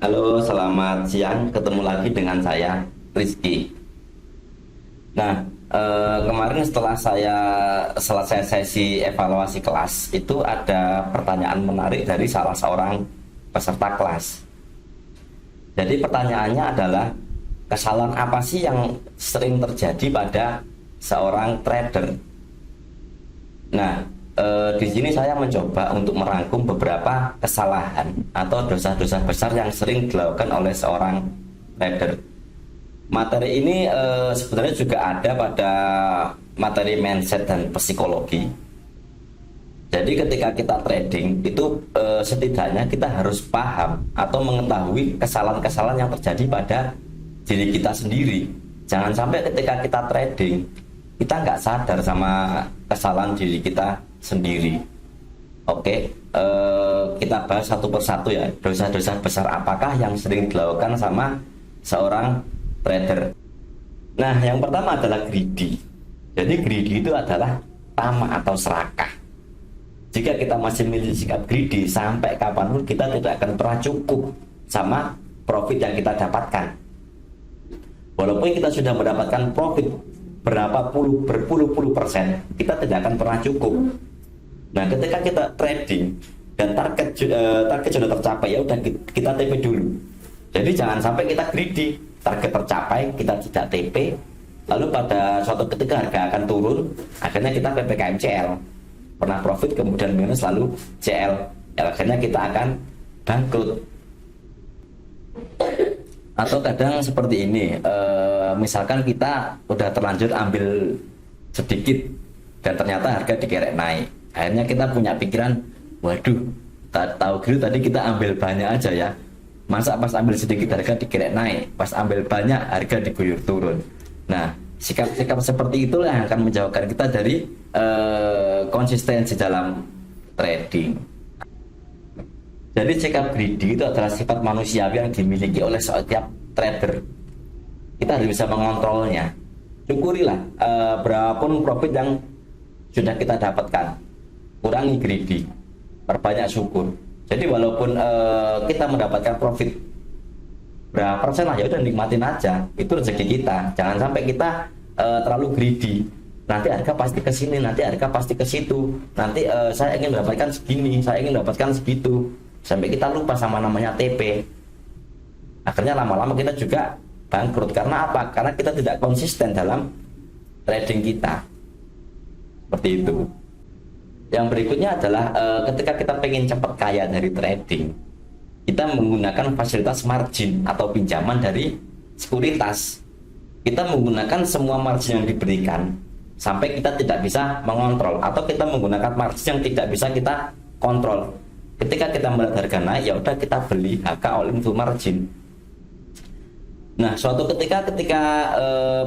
Halo, selamat siang. Ketemu lagi dengan saya, Rizky. Nah, kemarin setelah saya selesai sesi evaluasi kelas, itu ada pertanyaan menarik dari salah seorang peserta kelas. Jadi pertanyaannya adalah, kesalahan apa sih yang sering terjadi pada seorang trader? Nah, di sini saya mencoba untuk merangkum beberapa kesalahan atau dosa-dosa besar yang sering dilakukan oleh seorang trader. Materi ini sebenarnya juga ada pada materi mindset dan psikologi. Jadi ketika kita trading itu setidaknya kita harus paham atau mengetahui kesalahan-kesalahan yang terjadi pada diri kita sendiri. Jangan sampai ketika kita trading kita nggak sadar sama kesalahan diri kita sendiri. Oke, kita bahas satu persatu ya, dosa-dosa besar apakah yang sering dilakukan sama seorang trader. Nah, yang pertama adalah greedy. Jadi greedy itu adalah tamak atau serakah. Jika kita masih memiliki sikap greedy, sampai kapanpun kita tidak akan pernah cukup sama profit yang kita dapatkan. Walaupun kita sudah mendapatkan profit berpuluh-puluh persen, kita tidak akan pernah cukup. Nah, ketika kita trading dan target sudah tercapai, ya udah kita TP dulu. Jadi jangan sampai kita greedy, target tercapai kita tidak TP, lalu pada suatu ketika harga akan turun, akhirnya kita PPKM CL, pernah profit kemudian minus lalu CL, ya, akhirnya kita akan bangkrut. Atau kadang seperti ini, misalkan kita udah terlanjur ambil sedikit dan ternyata harga dikerek naik, akhirnya kita punya pikiran, waduh, tahu gitu tadi kita ambil banyak aja ya, masa pas ambil sedikit harga dikerek naik, pas ambil banyak harga diguyur turun. Nah, sikap-sikap seperti itulah yang akan menjauhkan kita dari konsistensi dalam trading. Jadi sikap greedy itu adalah sifat manusiawi yang dimiliki oleh setiap trader. Kita harus bisa mengontrolnya. Syukurilah berapapun profit yang sudah kita dapatkan. Kurangi greedy, perbanyak syukur. Jadi walaupun kita mendapatkan profit berapa persen lah, ya udah nikmatin aja. Itu rezeki kita. Jangan sampai kita terlalu greedy. Nanti harga pasti ke sini, nanti harga pasti ke situ. Nanti saya ingin mendapatkan segini, saya ingin mendapatkan segitu. Sampai kita lupa sama namanya TP. Akhirnya lama-lama kita juga bangkrut. Karena apa? Karena kita tidak konsisten dalam trading kita. Seperti itu. Yang berikutnya adalah ketika kita pengen cepat kaya dari trading, kita menggunakan fasilitas margin atau pinjaman dari sekuritas. Kita menggunakan semua margin yang diberikan sampai kita tidak bisa mengontrol, atau kita menggunakan margin yang tidak bisa kita kontrol. Ketika kita melihat harga naik, ya udah kita beli HK all in full margin. Nah, suatu ketika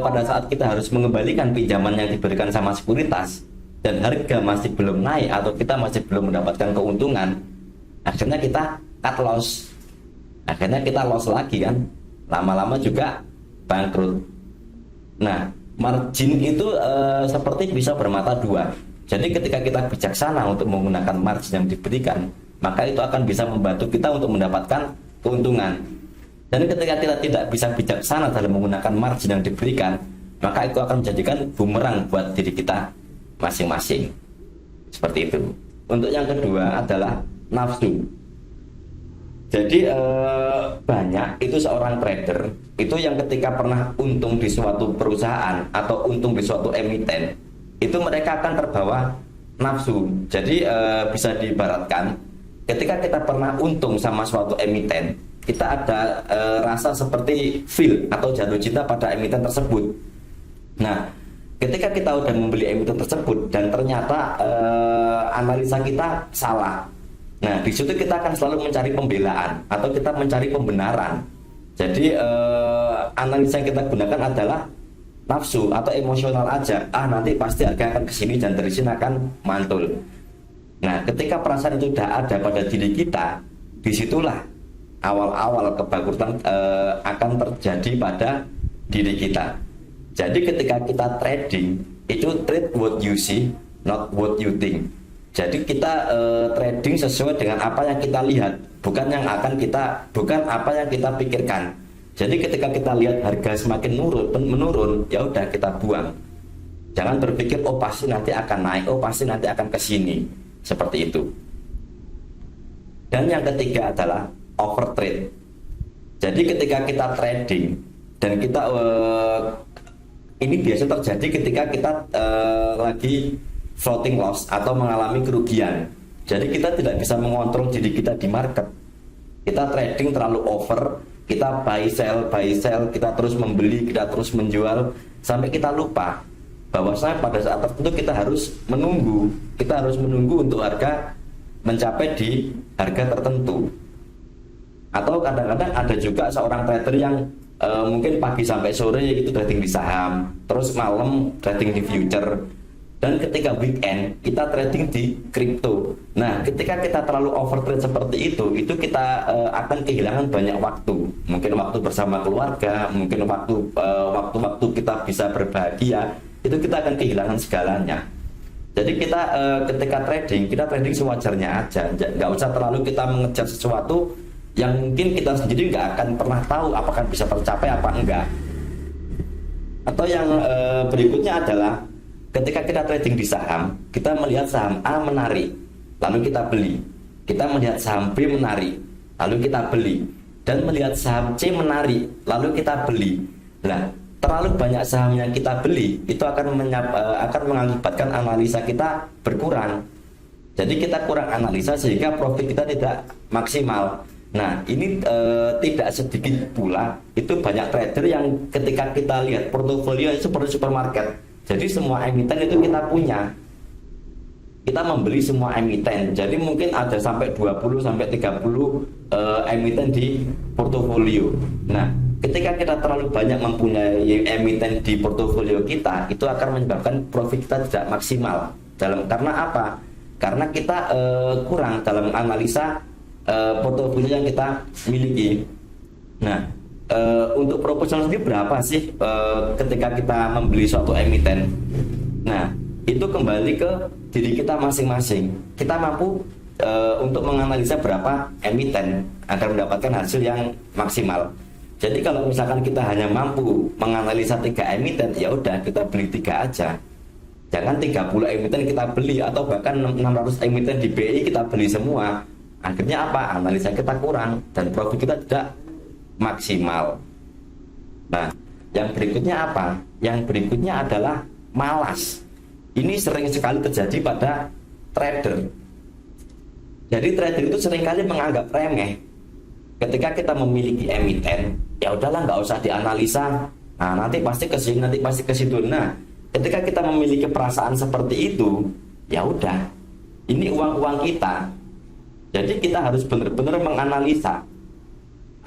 pada saat kita harus mengembalikan pinjaman yang diberikan sama sekuritas dan harga masih belum naik atau kita masih belum mendapatkan keuntungan, akhirnya kita cut loss. Akhirnya kita loss lagi kan. Lama-lama juga bangkrut. Nah, margin itu seperti bisa bermata dua. Jadi ketika kita bijaksana untuk menggunakan margin yang diberikan, maka itu akan bisa membantu kita untuk mendapatkan keuntungan. Dan ketika kita tidak bisa bijaksana dalam menggunakan margin yang diberikan, maka itu akan menjadikan bumerang buat diri kita masing-masing. Seperti itu. Untuk yang kedua adalah nafsu. Jadi banyak itu seorang trader itu yang ketika pernah untung di suatu perusahaan atau untung di suatu emiten, itu mereka akan terbawa nafsu. Jadi bisa diibaratkan ketika kita pernah untung sama suatu emiten, kita ada rasa seperti feel atau jatuh cinta pada emiten tersebut. Nah, ketika kita udah membeli emiten tersebut dan ternyata analisa kita salah, nah di situ kita akan selalu mencari pembelaan atau kita mencari pembenaran. Jadi analisa yang kita gunakan adalah nafsu atau emosional aja. Nanti pasti harga akan kesini dan dari sini akan mantul. Nah, ketika perasaan itu sudah ada pada diri kita, disitulah awal-awal kebangkrutan akan terjadi pada diri kita. Jadi ketika kita trading, itu trade what you see, not what you think. Jadi kita trading sesuai dengan apa yang kita lihat, bukan apa yang kita pikirkan. Jadi ketika kita lihat harga semakin menurun, ya udah kita buang. Jangan berpikir oh pasti nanti akan naik, oh pasti nanti akan ke sini. Seperti itu. Dan yang ketiga adalah overtrade. Jadi ketika kita trading dan kita ini biasa terjadi ketika kita lagi floating loss atau mengalami kerugian. Jadi kita tidak bisa mengontrol diri kita di market. Kita trading terlalu over, kita buy sell, kita terus membeli, kita terus menjual sampai kita lupa bahwasanya pada saat tertentu kita harus menunggu untuk harga mencapai di harga tertentu. Atau kadang-kadang ada juga seorang trader yang mungkin pagi sampai sore itu trading di saham, terus malam trading di future, dan ketika weekend kita trading di kripto. Nah, ketika kita terlalu overtrade seperti itu kita akan kehilangan banyak waktu. Mungkin waktu bersama keluarga, mungkin waktu kita bisa berbahagia, itu kita akan kehilangan segalanya. Jadi kita ketika kita trading sewajarnya aja, nggak usah terlalu kita mengejar sesuatu yang mungkin kita sendiri nggak akan pernah tahu apakah bisa tercapai apa enggak. Atau yang berikutnya adalah ketika kita trading di saham, kita melihat saham A menarik, lalu kita beli. Kita melihat saham B menarik, lalu kita beli. Dan melihat saham C menarik, lalu kita beli. Nah, terlalu banyak saham yang kita beli itu akan mengakibatkan analisa kita berkurang. Jadi kita kurang analisa sehingga profit kita tidak maksimal. Nah, ini tidak sedikit pula itu banyak trader yang ketika kita lihat portofolio itu seperti supermarket. Jadi semua emiten itu kita punya. Kita membeli semua emiten. Jadi mungkin ada sampai 20 sampai 30 emiten di portofolio. Nah, ketika kita terlalu banyak mempunyai emiten di portofolio kita, itu akan menyebabkan profit kita tidak maksimal. Karena apa? Karena kita kurang dalam analisa portofolio yang kita miliki. Nah, untuk proporsional sendiri berapa sih ketika kita membeli suatu emiten? Nah, itu kembali ke diri kita masing-masing. Kita mampu untuk menganalisa berapa emiten agar mendapatkan hasil yang maksimal. Jadi kalau misalkan kita hanya mampu menganalisa 3 emiten, ya udah kita beli 3 aja. Jangan 30 emiten kita beli atau bahkan 600 emiten di BI kita beli semua. Akhirnya apa? Analisa kita kurang dan profit kita tidak maksimal. Nah, yang berikutnya apa? Yang berikutnya adalah malas. Ini sering sekali terjadi pada trader. Jadi trader itu seringkali menganggap remeh. Ketika kita memiliki emiten, ya udahlah nggak usah dianalisa. Nah, nanti pasti ke sini, nanti pasti ke situ. Nah, ketika kita memiliki perasaan seperti itu, ya udah, ini uang-uang kita. Jadi kita harus benar-benar menganalisa.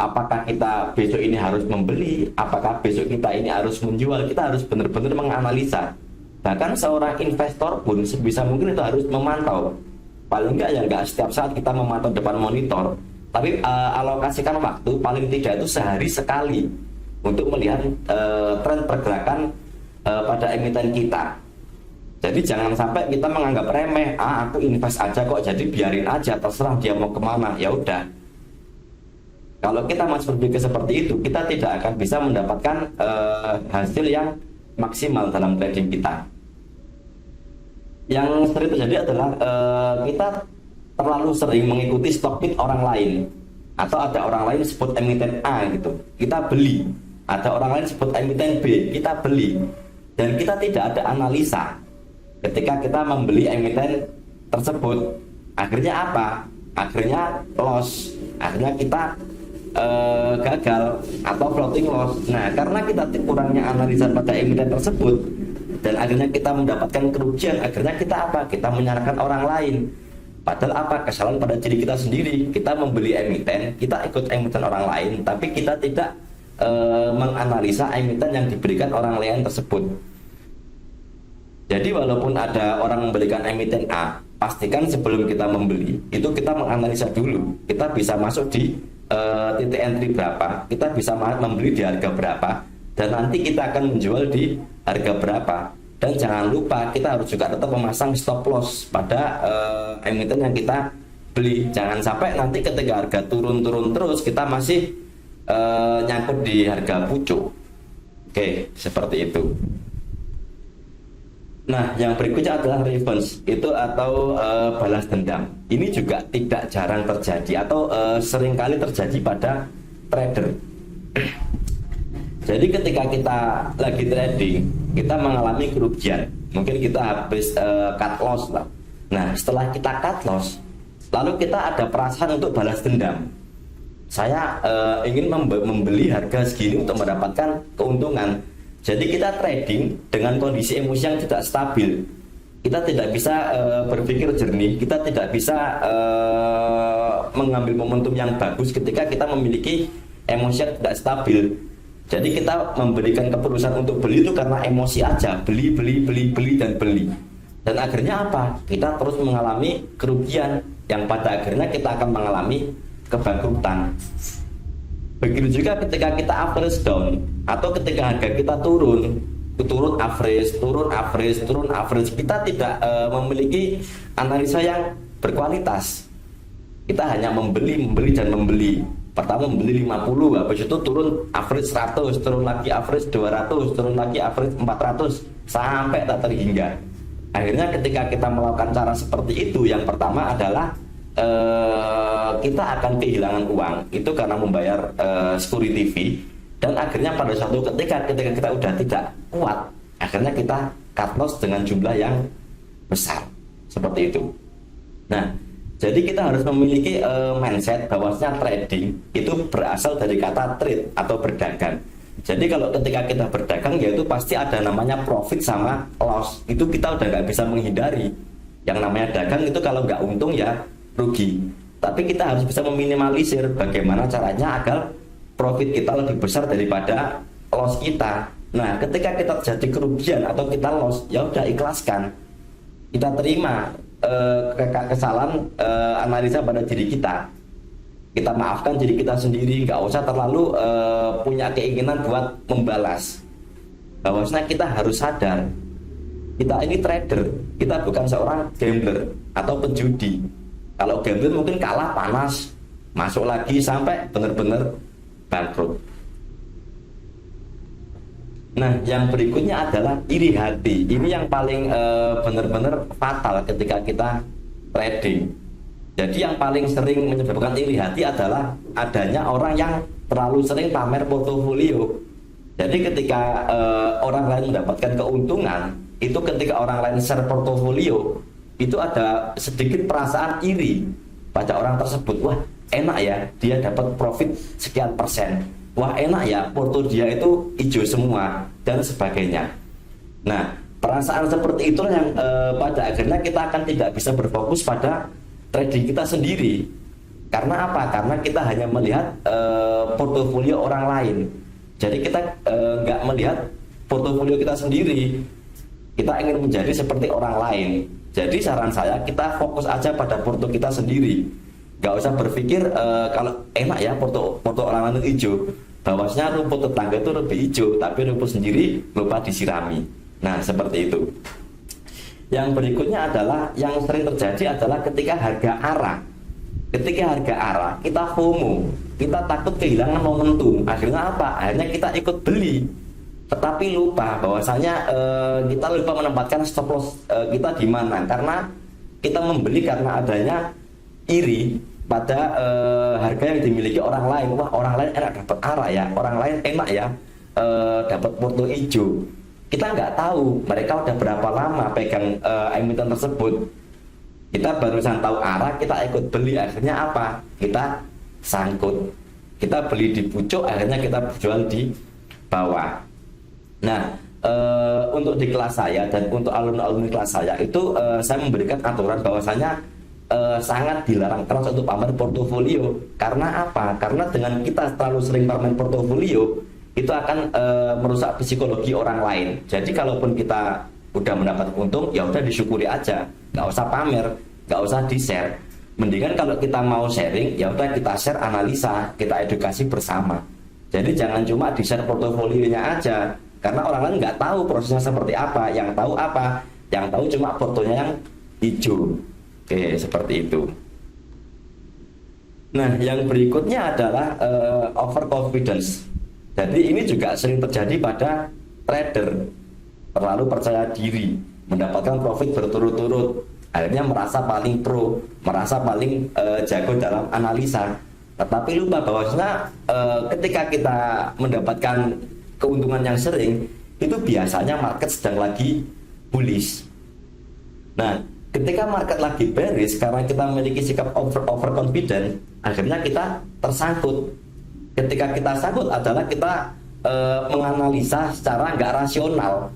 Apakah kita besok ini harus membeli, apakah besok kita ini harus menjual, kita harus benar-benar menganalisa. Bahkan seorang investor pun sebisa mungkin itu harus memantau. Paling enggak ya enggak setiap saat kita memantau depan monitor, tapi alokasikan waktu paling tidak itu sehari sekali untuk melihat tren pergerakan pada emiten kita. Jadi jangan sampai kita menganggap remeh, aku invest aja kok, jadi biarin aja, terserah dia mau kemana, ya udah. Kalau kita masih berpikir seperti itu, kita tidak akan bisa mendapatkan hasil yang maksimal dalam trading kita. Yang sering terjadi adalah kita terlalu sering mengikuti stock pick orang lain, atau ada orang lain sebut emiten A gitu, kita beli. Ada orang lain sebut emiten B, kita beli. Dan kita tidak ada analisa ketika kita membeli emiten tersebut. Akhirnya apa? Akhirnya loss. Akhirnya kita gagal atau floating loss. Nah, karena kita kurangnya analisa pada emiten tersebut dan akhirnya kita mendapatkan kerugian, akhirnya kita apa? Kita menyalahkan orang lain. Padahal apa? Kesalahan pada diri kita sendiri. Kita membeli emiten, kita ikut emiten orang lain, tapi kita tidak menganalisa emiten yang diberikan orang lain tersebut. Jadi walaupun ada orang memberikan emiten A, pastikan sebelum kita membeli itu kita menganalisa dulu. Kita bisa masuk di titik entry berapa, kita bisa membeli di harga berapa, dan nanti kita akan menjual di harga berapa. Dan jangan lupa kita harus juga tetap memasang stop loss pada emiten yang kita beli. Jangan sampai nanti ketika harga turun-turun terus kita masih nyangkut di harga pucuk. Oke, seperti itu. Nah, yang berikutnya adalah revenge itu atau balas dendam. Ini juga tidak jarang terjadi atau seringkali terjadi pada trader. Jadi ketika kita lagi trading, kita mengalami kerugian. Mungkin kita habis cut loss lah. Nah, setelah kita cut loss, lalu kita ada perasaan untuk balas dendam. Saya ingin membeli harga segini untuk mendapatkan keuntungan. Jadi kita trading dengan kondisi emosi yang tidak stabil. Kita tidak bisa berpikir jernih, kita tidak bisa mengambil momentum yang bagus ketika kita memiliki emosi yang tidak stabil. Jadi kita memberikan keputusan untuk beli itu karena emosi aja, beli dan beli. Dan akhirnya apa? Kita terus mengalami kerugian yang pada akhirnya kita akan mengalami kebangkrutan. Begitu juga ketika kita average down atau ketika harga kita turun average, kita tidak memiliki analisa yang berkualitas. Kita hanya membeli dan membeli. Pertama membeli 50, habis itu turun average 100, turun lagi average 200, turun lagi average 400 sampai tak terhingga. Akhirnya ketika kita melakukan cara seperti itu, yang pertama adalah kita akan kehilangan uang itu karena membayar security fee, dan akhirnya pada suatu ketika kita udah tidak kuat, akhirnya kita cut loss dengan jumlah yang besar seperti itu. Nah, jadi kita harus memiliki mindset bahwasanya trading itu berasal dari kata trade atau berdagang. Jadi kalau ketika kita berdagang, yaitu pasti ada namanya profit sama loss. Itu kita udah nggak bisa menghindari. Yang namanya dagang itu kalau nggak untung ya rugi. Tapi kita harus bisa meminimalisir bagaimana caranya agar profit kita lebih besar daripada loss kita. Nah, ketika kita terjadi kerugian atau kita loss, ya udah ikhlaskan. Kita terima kesalahan analisa pada diri kita. Kita maafkan diri kita sendiri, nggak usah terlalu punya keinginan buat membalas. Bahwasanya kita harus sadar, kita ini trader, kita bukan seorang gambler atau penjudi. Kalau gambler mungkin kalah panas, masuk lagi sampai benar-benar bangkrut. Nah, yang berikutnya adalah iri hati. Ini yang paling benar-benar fatal ketika kita trading. Jadi yang paling sering menyebabkan iri hati adalah adanya orang yang terlalu sering pamer portofolio. Jadi ketika orang lain mendapatkan keuntungan, itu ketika orang lain share portofolio, itu ada sedikit perasaan iri pada orang tersebut. Wah, enak ya, dia dapat profit sekian persen. Wah, enak ya, porto dia itu hijau semua, dan sebagainya. Nah, perasaan seperti itu yang pada akhirnya kita akan tidak bisa berfokus pada trading kita sendiri. Karena apa? Karena kita hanya melihat portofolio orang lain. Jadi kita nggak melihat portofolio kita sendiri. Kita ingin menjadi seperti orang lain. Jadi saran saya, kita fokus aja pada porto kita sendiri. Gak usah berpikir kalau enak ya porto orang lain itu hijau, bahwasanya rumput tetangga itu lebih hijau, tapi rumput sendiri lupa disirami. Nah, seperti itu. Yang berikutnya adalah yang sering terjadi adalah ketika harga arah. Ketika harga arah, kita FOMO, kita takut kehilangan momentum. Akhirnya apa? Akhirnya kita ikut beli. Tetapi lupa bahwasanya kita lupa menempatkan stop loss kita di mana, karena kita membeli karena adanya iri pada harga yang dimiliki orang lain. Wah, orang lain enak dapat arah ya, orang lain enak ya dapat porto hijau. Kita nggak tahu mereka udah berapa lama pegang emiten tersebut. Kita barusan tahu arah, kita ikut beli, akhirnya apa? Kita sangkut. Kita beli di pucuk, akhirnya kita jual di bawah. Nah, untuk di kelas saya dan untuk alumni kelas saya itu saya memberikan aturan bahwasanya sangat dilarang keras untuk pamer portofolio. Karena apa? Karena dengan kita terlalu sering pamer portofolio, itu akan merusak psikologi orang lain. Jadi kalaupun kita udah mendapat untung, ya udah disyukuri aja, nggak usah pamer, nggak usah di-share. Mendingan kalau kita mau sharing, ya udah kita share analisa, kita edukasi bersama. Jadi jangan cuma di-share portofolionya aja, karena orang lain nggak tahu prosesnya seperti apa. Yang tahu apa? Yang tahu cuma fotonya yang hijau. Oke, seperti itu. Nah, yang berikutnya adalah overconfidence. Jadi ini juga sering terjadi pada trader, terlalu percaya diri, mendapatkan profit berturut-turut, akhirnya merasa paling pro, merasa paling jago dalam analisa. Tetapi lupa bahwasanya ketika kita mendapatkan keuntungan yang sering, itu biasanya market sedang lagi bullish. Nah, ketika market lagi bearish, karena kita memiliki sikap overconfident, akhirnya kita tersangkut. Ketika kita sangkut adalah kita menganalisa secara nggak rasional.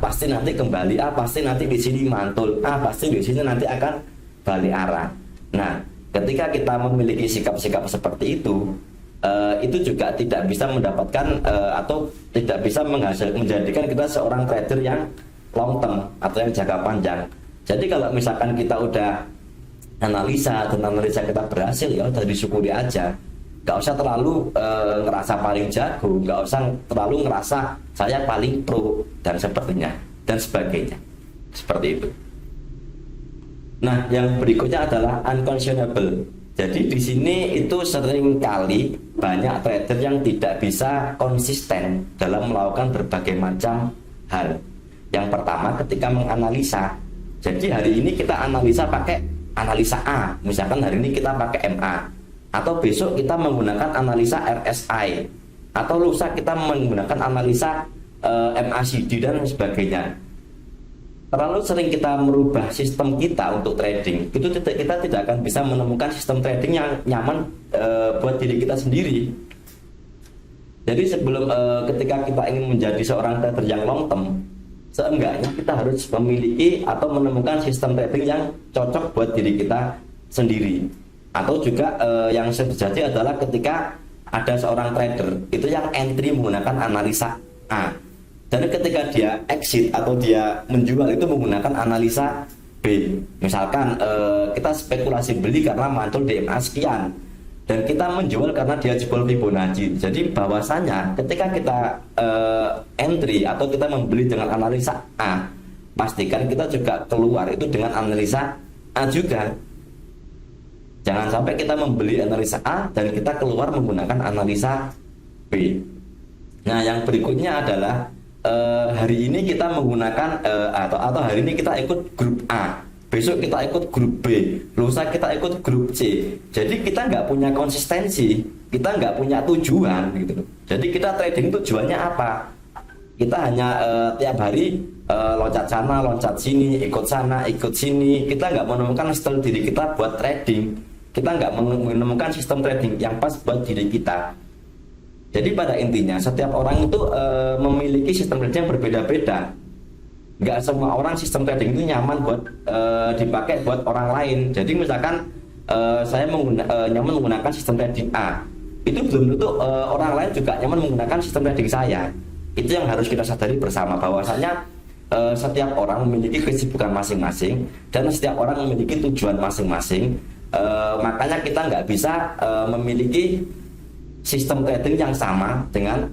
Pasti nanti kembali, pasti nanti di sini mantul, pasti di sini nanti akan balik arah. Nah, ketika kita memiliki sikap-sikap seperti itu juga tidak bisa mendapatkan atau tidak bisa menjadikan kita seorang trader yang long term atau yang jangka panjang. Jadi kalau misalkan kita udah analisa dan analisa kita berhasil, ya udah disyukuri aja. Gak usah terlalu ngerasa paling jago, gak usah terlalu ngerasa saya paling pro dan sepertinya dan sebagainya, seperti itu. Nah, yang berikutnya adalah unconscionable. Jadi di sini itu sering kali banyak trader yang tidak bisa konsisten dalam melakukan berbagai macam hal. Yang pertama, ketika menganalisa. Jadi hari ini kita analisa pakai analisa A, misalkan hari ini kita pakai MA. Atau besok kita menggunakan analisa RSI, atau lusa kita menggunakan analisa MACD dan sebagainya. Terlalu sering kita merubah sistem kita untuk trading, itu kita tidak akan bisa menemukan sistem trading yang nyaman buat diri kita sendiri. Jadi sebelum ketika kita ingin menjadi seorang trader yang long term, seenggaknya kita harus memiliki atau menemukan sistem trading yang cocok buat diri kita sendiri. Atau juga yang sering terjadi adalah ketika ada seorang trader itu yang entry menggunakan analisa A, dan ketika dia exit atau dia menjual itu menggunakan analisa B. Misalkan kita spekulasi beli karena mantul DMA sekian, dan kita menjual karena dia jebol Fibonacci. Jadi bahwasanya ketika kita entry atau kita membeli dengan analisa A, pastikan kita juga keluar itu dengan analisa A juga. Jangan sampai kita membeli analisa A dan kita keluar menggunakan analisa B. Nah, yang berikutnya adalah hari ini kita menggunakan atau hari ini kita ikut grup A, besok kita ikut grup B, lusa kita ikut grup C. Jadi kita nggak punya konsistensi, kita nggak punya tujuan gitu. Jadi kita trading tujuannya apa? Kita hanya tiap hari loncat sana, loncat sini, ikut sana, ikut sini. Kita nggak menemukan style diri kita buat trading. Kita nggak menemukan sistem trading yang pas buat diri kita. Jadi pada intinya setiap orang itu memiliki sistem trading yang berbeda-beda. Nggak semua orang sistem trading itu nyaman buat dipakai buat orang lain. Jadi misalkan saya nyaman menggunakan sistem trading A, itu belum tentu orang lain juga nyaman menggunakan sistem trading saya. Itu yang harus kita sadari bersama, bahwasanya setiap orang memiliki kesibukan masing-masing dan setiap orang memiliki tujuan masing-masing. Makanya kita nggak bisa memiliki sistem trading yang sama dengan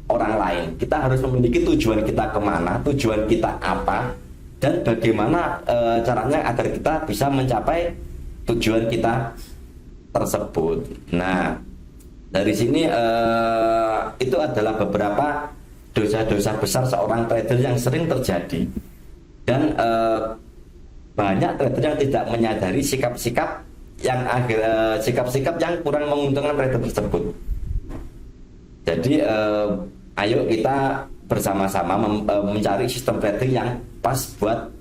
orang lain. Kita harus memiliki tujuan kita kemana, tujuan kita apa, dan bagaimana caranya agar kita bisa mencapai tujuan kita tersebut. Nah, dari sini itu adalah beberapa dosa-dosa besar seorang trader yang sering terjadi, dan banyak trader yang tidak menyadari sikap-sikap yang sikap-sikap yang kurang menguntungkan trader tersebut. Jadi ayo kita bersama-sama mencari sistem trading yang pas buat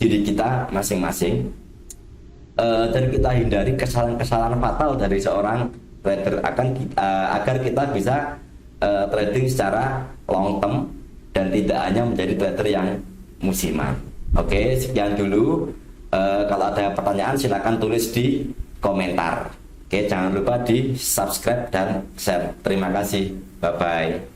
diri kita masing-masing, dan kita hindari kesalahan-kesalahan fatal dari seorang trader agar kita bisa trading secara long term dan tidak hanya menjadi trader yang musiman. Oke, sekian dulu. Kalau ada pertanyaan silakan tulis di komentar. Oke, jangan lupa di subscribe dan share. Terima kasih. Bye bye.